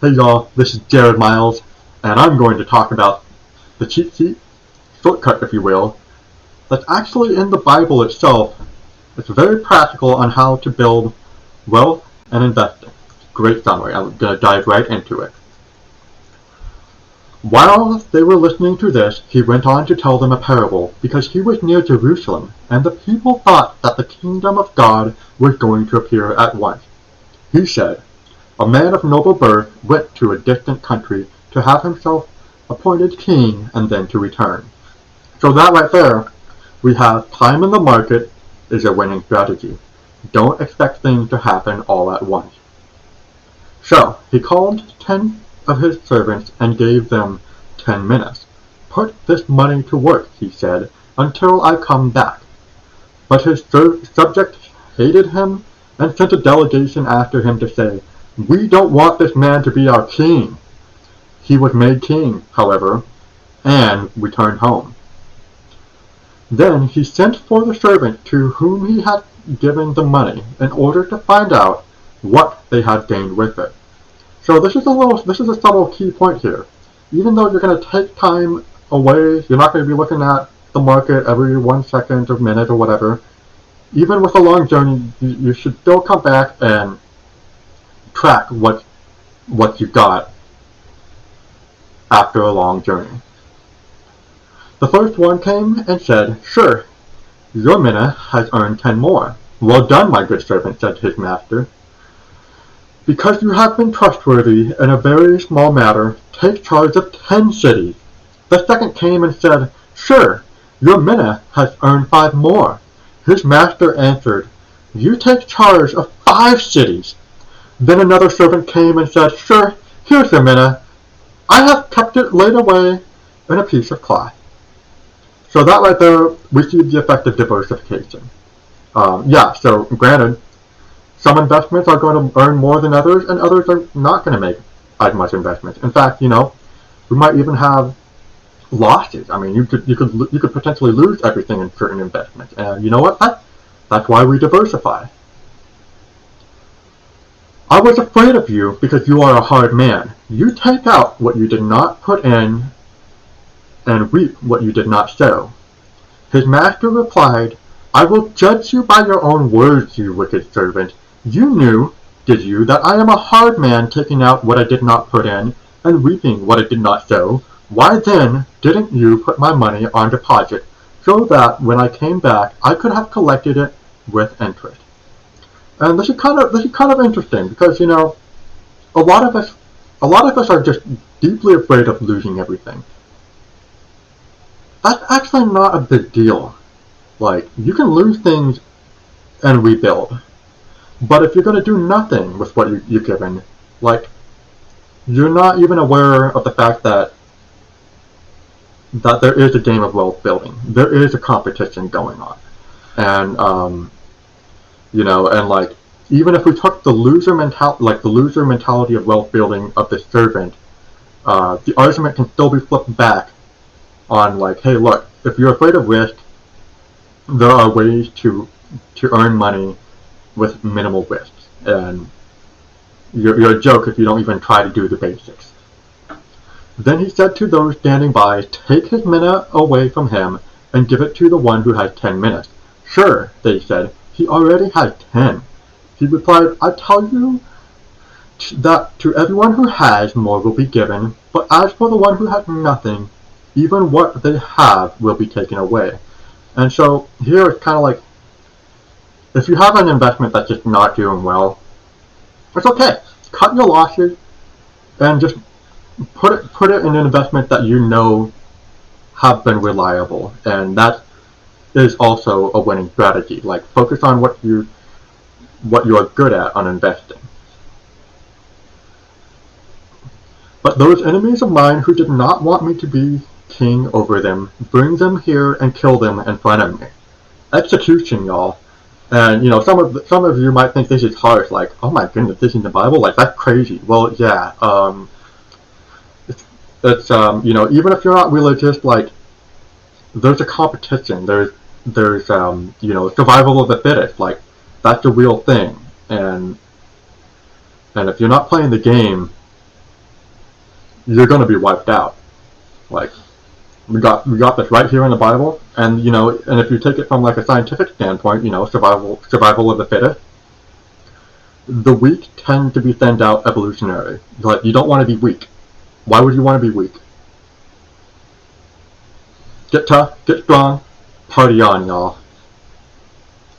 Hey y'all, this is Jared Miles, and I'm going to talk about the cheat sheet, shortcut if you will, that's actually in the Bible itself. It's very practical on how to build wealth and investing. Great summary. I'm going to dive right into it. While they were listening to this, he went on to tell them a parable, because he was near Jerusalem, and the people thought that the kingdom of God was going to appear at once. He said, "A man of noble birth went to a distant country to have himself appointed king and then to return." So that right there, we have time in the market is a winning strategy. Don't expect things to happen all at once. So he called 10 of his servants and gave them 10 minas. "Put this money to work," he said, "until I come back." But his subjects hated him and sent a delegation after him to say, "We don't want this man to be our king." He was made king, however, and returned home. Then he sent for the servant to whom he had given the money in order to find out what they had gained with it. So this is a subtle key point here. Even though you're going to take time away, you're not going to be looking at the market every 1 second or minute or whatever. Even with a long journey, you should still come back and track what you got after a long journey. The first one came and said, "Sure, your mina has earned 10 more. Well done, my good servant," said his master. "Because you have been trustworthy in a very small matter, take charge of 10 cities." The second came and said, "Sure, your mina has earned 5 more." His master answered, "You take charge of 5 cities." Then another servant came and said, "Sure, here's your mina. I have kept it laid away in a piece of cloth." So that right there, we see the effect of diversification. So granted, some investments are going to earn more than others, and others are not going to make as much investments. In fact, we might even have losses. I mean, you could potentially lose everything in certain investments, and you know what? That's why we diversify. "I was afraid of you because you are a hard man. You take out what you did not put in and reap what you did not sow." His master replied, "I will judge you by your own words, you wicked servant. You knew, did you, that I am a hard man, taking out what I did not put in and reaping what I did not sow? Why then didn't you put my money on deposit, so that when I came back I could have collected it with interest?" And this is kind of interesting, because a lot of us are just deeply afraid of losing everything. That's actually not a big deal. Like, you can lose things and rebuild, but if you're going to do nothing with what you're given, like, you're not even aware of the fact that there is a game of wealth building. There is a competition going on, and and like, even if we took the loser mentality of wealth building of the servant, the argument can still be flipped back on, like, hey, look, if you're afraid of risk, there are ways to earn money with minimal risks, and you're a joke if you don't even try to do the basics. Then he said to those standing by, "Take his mina away from him and give it to the one who has 10 minas." "Sure," they said, "he already has 10. He replied, "I tell you that to everyone who has, more will be given, but as for the one who has nothing, even what they have will be taken away." And so here it's kind of like, if you have an investment that's just not doing well, it's okay. Cut your losses and just put it in an investment that have been reliable, and that is also a winning strategy. Like, focus on what you are good at on investing. "But those enemies of mine who did not want me to be king over them, bring them here and kill them in front of me." Execution, y'all. And some of you might think this is harsh, like, oh my goodness, this is in the Bible, like, that's crazy. Well, yeah, it's even if you're not religious, like, there's a competition. There's survival of the fittest. Like, that's a real thing. And if you're not playing the game, you're gonna be wiped out. Like, we got this right here in the Bible, and and if you take it from like a scientific standpoint, survival of the fittest, the weak tend to be thinned out evolutionary. Like, you don't want to be weak. Why would you want to be weak? Get tough, get strong, party on, y'all.